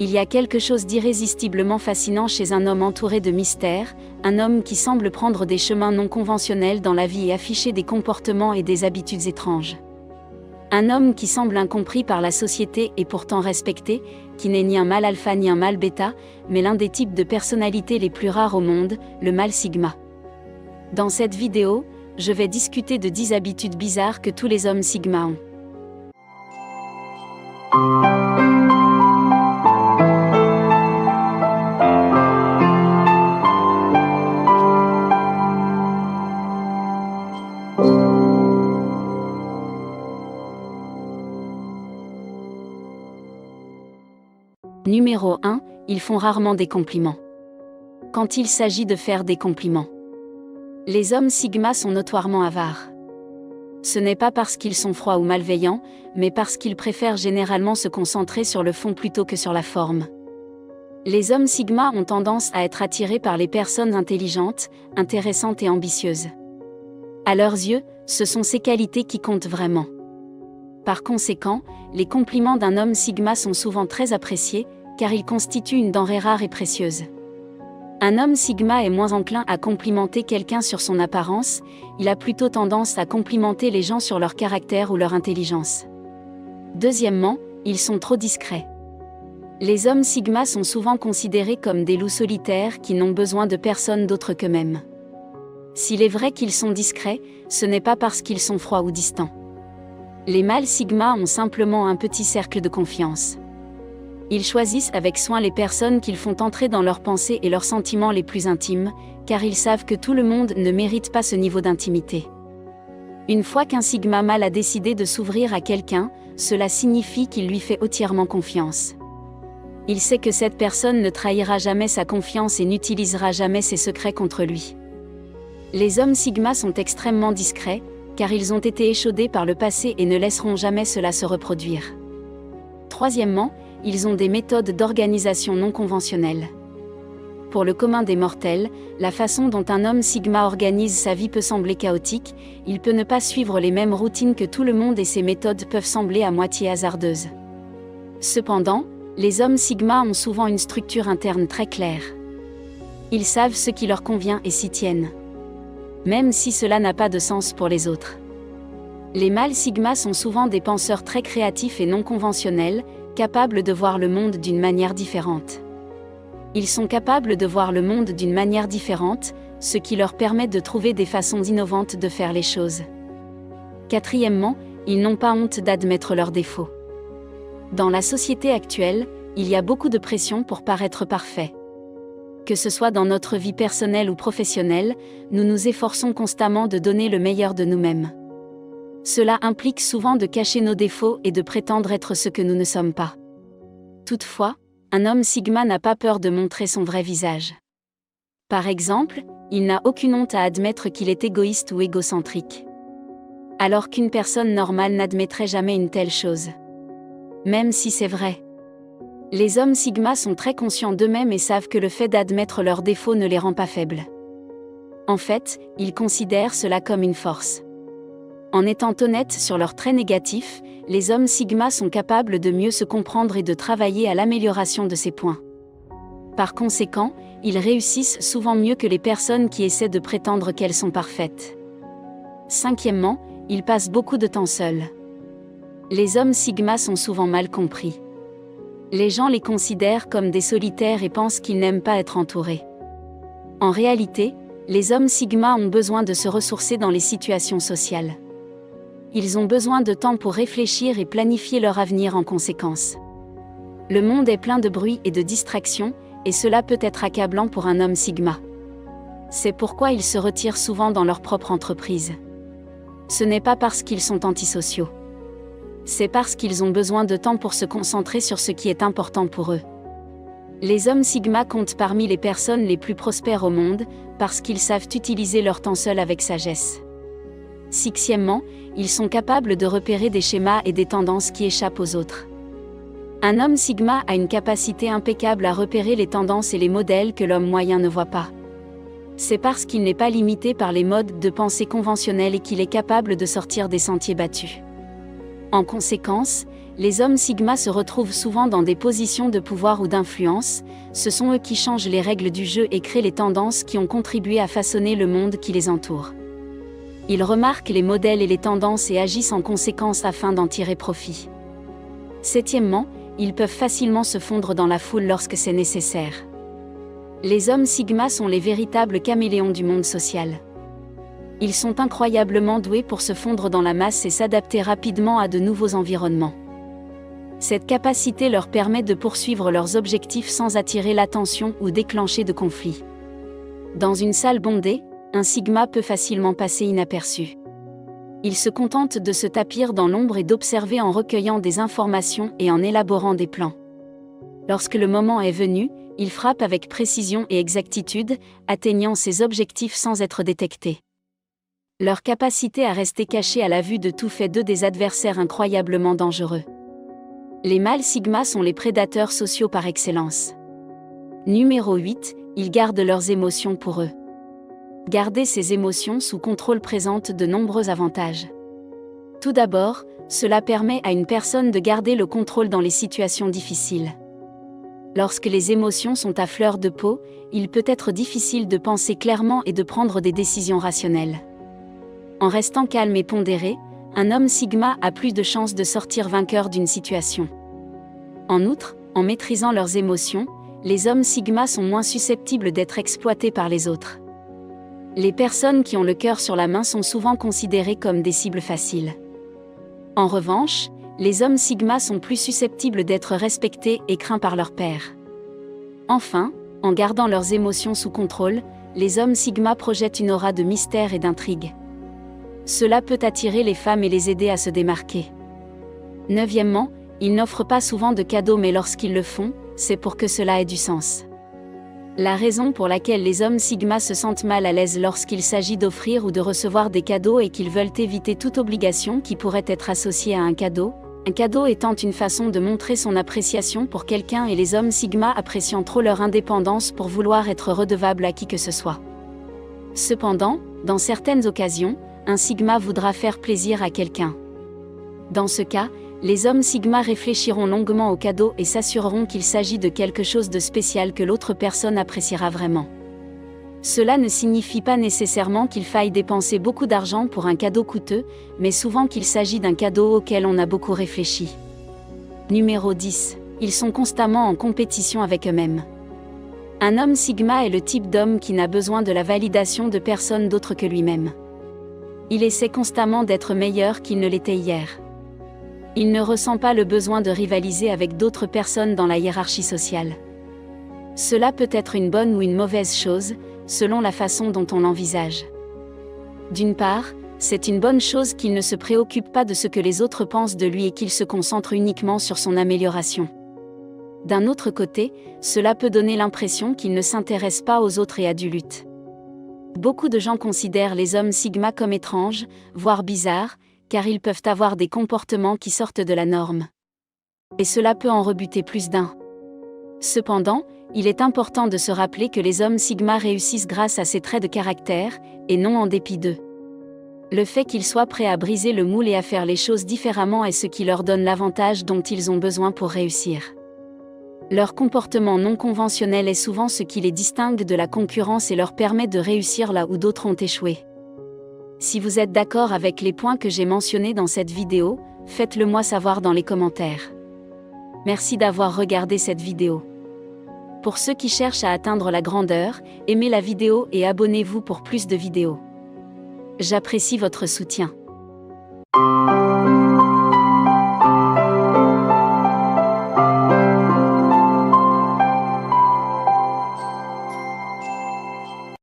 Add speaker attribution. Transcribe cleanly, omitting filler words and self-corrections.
Speaker 1: Il y a quelque chose d'irrésistiblement fascinant chez un homme entouré de mystères, un homme qui semble prendre des chemins non conventionnels dans la vie et afficher des comportements et des habitudes étranges. Un homme qui semble incompris par la société et pourtant respecté, qui n'est ni un mâle alpha ni un mâle bêta, mais l'un des types de personnalités les plus rares au monde, le mâle sigma. Dans cette vidéo, je vais discuter de 10 habitudes bizarres que tous les hommes sigma ont. Numéro 1, ils font rarement des compliments. Quand il s'agit de faire des compliments, les hommes sigma sont notoirement avares. Ce n'est pas parce qu'ils sont froids ou malveillants, mais parce qu'ils préfèrent généralement se concentrer sur le fond plutôt que sur la forme. Les hommes sigma ont tendance à être attirés par les personnes intelligentes, intéressantes et ambitieuses. À leurs yeux, ce sont ces qualités qui comptent vraiment. Par conséquent, les compliments d'un homme sigma sont souvent très appréciés, car ils constituent une denrée rare et précieuse. Un homme sigma est moins enclin à complimenter quelqu'un sur son apparence, il a plutôt tendance à complimenter les gens sur leur caractère ou leur intelligence. Deuxièmement, ils sont trop discrets. Les hommes sigma sont souvent considérés comme des loups solitaires qui n'ont besoin de personne d'autre qu'eux-mêmes. S'il est vrai qu'ils sont discrets, ce n'est pas parce qu'ils sont froids ou distants. Les mâles sigma ont simplement un petit cercle de confiance. Ils choisissent avec soin les personnes qu'ils font entrer dans leurs pensées et leurs sentiments les plus intimes, car ils savent que tout le monde ne mérite pas ce niveau d'intimité. Une fois qu'un sigma mâle a décidé de s'ouvrir à quelqu'un, cela signifie qu'il lui fait entièrement confiance. Il sait que cette personne ne trahira jamais sa confiance et n'utilisera jamais ses secrets contre lui. Les hommes sigma sont extrêmement discrets, car ils ont été échaudés par le passé et ne laisseront jamais cela se reproduire. Troisièmement, ils ont des méthodes d'organisation non conventionnelles. Pour le commun des mortels, la façon dont un homme sigma organise sa vie peut sembler chaotique, il peut ne pas suivre les mêmes routines que tout le monde et ses méthodes peuvent sembler à moitié hasardeuses. Cependant, les hommes sigma ont souvent une structure interne très claire. Ils savent ce qui leur convient et s'y tiennent, même si cela n'a pas de sens pour les autres. Les mâles sigma sont souvent des penseurs très créatifs et non conventionnels, capables de voir le monde d'une manière différente. Ils sont capables de voir le monde d'une manière différente, ce qui leur permet de trouver des façons innovantes de faire les choses. Quatrièmement, ils n'ont pas honte d'admettre leurs défauts. Dans la société actuelle, il y a beaucoup de pression pour paraître parfait. Que ce soit dans notre vie personnelle ou professionnelle, nous nous efforçons constamment de donner le meilleur de nous-mêmes. Cela implique souvent de cacher nos défauts et de prétendre être ce que nous ne sommes pas. Toutefois, un homme sigma n'a pas peur de montrer son vrai visage. Par exemple, il n'a aucune honte à admettre qu'il est égoïste ou égocentrique. Alors qu'une personne normale n'admettrait jamais une telle chose. Même si c'est vrai. Les hommes sigma sont très conscients d'eux-mêmes et savent que le fait d'admettre leurs défauts ne les rend pas faibles. En fait, ils considèrent cela comme une force. En étant honnêtes sur leurs traits négatifs, les hommes sigma sont capables de mieux se comprendre et de travailler à l'amélioration de ces points. Par conséquent, ils réussissent souvent mieux que les personnes qui essaient de prétendre qu'elles sont parfaites. Cinquièmement, ils passent beaucoup de temps seuls. Les hommes sigma sont souvent mal compris. Les gens les considèrent comme des solitaires et pensent qu'ils n'aiment pas être entourés. En réalité, les hommes sigma ont besoin de se ressourcer dans les situations sociales. Ils ont besoin de temps pour réfléchir et planifier leur avenir en conséquence. Le monde est plein de bruit et de distractions, et cela peut être accablant pour un homme sigma. C'est pourquoi ils se retirent souvent dans leur propre entreprise. Ce n'est pas parce qu'ils sont antisociaux. C'est parce qu'ils ont besoin de temps pour se concentrer sur ce qui est important pour eux. Les hommes sigma comptent parmi les personnes les plus prospères au monde, parce qu'ils savent utiliser leur temps seul avec sagesse. Sixièmement, ils sont capables de repérer des schémas et des tendances qui échappent aux autres. Un homme sigma a une capacité impeccable à repérer les tendances et les modèles que l'homme moyen ne voit pas. C'est parce qu'il n'est pas limité par les modes de pensée conventionnels et qu'il est capable de sortir des sentiers battus. En conséquence, les hommes Sigma se retrouvent souvent dans des positions de pouvoir ou d'influence, ce sont eux qui changent les règles du jeu et créent les tendances qui ont contribué à façonner le monde qui les entoure. Ils remarquent les modèles et les tendances et agissent en conséquence afin d'en tirer profit. Septièmement, ils peuvent facilement se fondre dans la foule lorsque c'est nécessaire. Les hommes Sigma sont les véritables caméléons du monde social. Ils sont incroyablement doués pour se fondre dans la masse et s'adapter rapidement à de nouveaux environnements. Cette capacité leur permet de poursuivre leurs objectifs sans attirer l'attention ou déclencher de conflits. Dans une salle bondée, un Sigma peut facilement passer inaperçu. Il se contente de se tapir dans l'ombre et d'observer en recueillant des informations et en élaborant des plans. Lorsque le moment est venu, il frappe avec précision et exactitude, atteignant ses objectifs sans être détecté. Leur capacité à rester cachés à la vue de tout fait d'eux des adversaires incroyablement dangereux. Les mâles Sigma sont les prédateurs sociaux par excellence. Numéro 8, ils gardent leurs émotions pour eux. Garder ses émotions sous contrôle présente de nombreux avantages. Tout d'abord, cela permet à une personne de garder le contrôle dans les situations difficiles. Lorsque les émotions sont à fleur de peau, il peut être difficile de penser clairement et de prendre des décisions rationnelles. En restant calme et pondéré, un homme Sigma a plus de chances de sortir vainqueur d'une situation. En outre, en maîtrisant leurs émotions, les hommes Sigma sont moins susceptibles d'être exploités par les autres. Les personnes qui ont le cœur sur la main sont souvent considérées comme des cibles faciles. En revanche, les hommes Sigma sont plus susceptibles d'être respectés et craints par leurs pairs. Enfin, en gardant leurs émotions sous contrôle, les hommes Sigma projettent une aura de mystère et d'intrigue. Cela peut attirer les femmes et les aider à se démarquer. Neuvièmement, ils n'offrent pas souvent de cadeaux mais lorsqu'ils le font, c'est pour que cela ait du sens. La raison pour laquelle les hommes Sigma se sentent mal à l'aise lorsqu'il s'agit d'offrir ou de recevoir des cadeaux est qu'ils veulent éviter toute obligation qui pourrait être associée à un cadeau étant une façon de montrer son appréciation pour quelqu'un et les hommes Sigma appréciant trop leur indépendance pour vouloir être redevables à qui que ce soit. Cependant, dans certaines occasions, un Sigma voudra faire plaisir à quelqu'un. Dans ce cas, les hommes Sigma réfléchiront longuement au cadeau et s'assureront qu'il s'agit de quelque chose de spécial que l'autre personne appréciera vraiment. Cela ne signifie pas nécessairement qu'il faille dépenser beaucoup d'argent pour un cadeau coûteux, mais souvent qu'il s'agit d'un cadeau auquel on a beaucoup réfléchi. Numéro 10. Ils sont constamment en compétition avec eux-mêmes. Un homme Sigma est le type d'homme qui n'a besoin de la validation de personne d'autre que lui-même. Il essaie constamment d'être meilleur qu'il ne l'était hier. Il ne ressent pas le besoin de rivaliser avec d'autres personnes dans la hiérarchie sociale. Cela peut être une bonne ou une mauvaise chose, selon la façon dont on l'envisage. D'une part, c'est une bonne chose qu'il ne se préoccupe pas de ce que les autres pensent de lui et qu'il se concentre uniquement sur son amélioration. D'un autre côté, cela peut donner l'impression qu'il ne s'intéresse pas aux autres et à du lutte. Beaucoup de gens considèrent les hommes Sigma comme étranges, voire bizarres, car ils peuvent avoir des comportements qui sortent de la norme. Et cela peut en rebuter plus d'un. Cependant, il est important de se rappeler que les hommes Sigma réussissent grâce à ces traits de caractère, et non en dépit d'eux. Le fait qu'ils soient prêts à briser le moule et à faire les choses différemment est ce qui leur donne l'avantage dont ils ont besoin pour réussir. Leur comportement non conventionnel est souvent ce qui les distingue de la concurrence et leur permet de réussir là où d'autres ont échoué. Si vous êtes d'accord avec les points que j'ai mentionnés dans cette vidéo, faites-le moi savoir dans les commentaires. Merci d'avoir regardé cette vidéo. Pour ceux qui cherchent à atteindre la grandeur, aimez la vidéo et abonnez-vous pour plus de vidéos. J'apprécie votre soutien.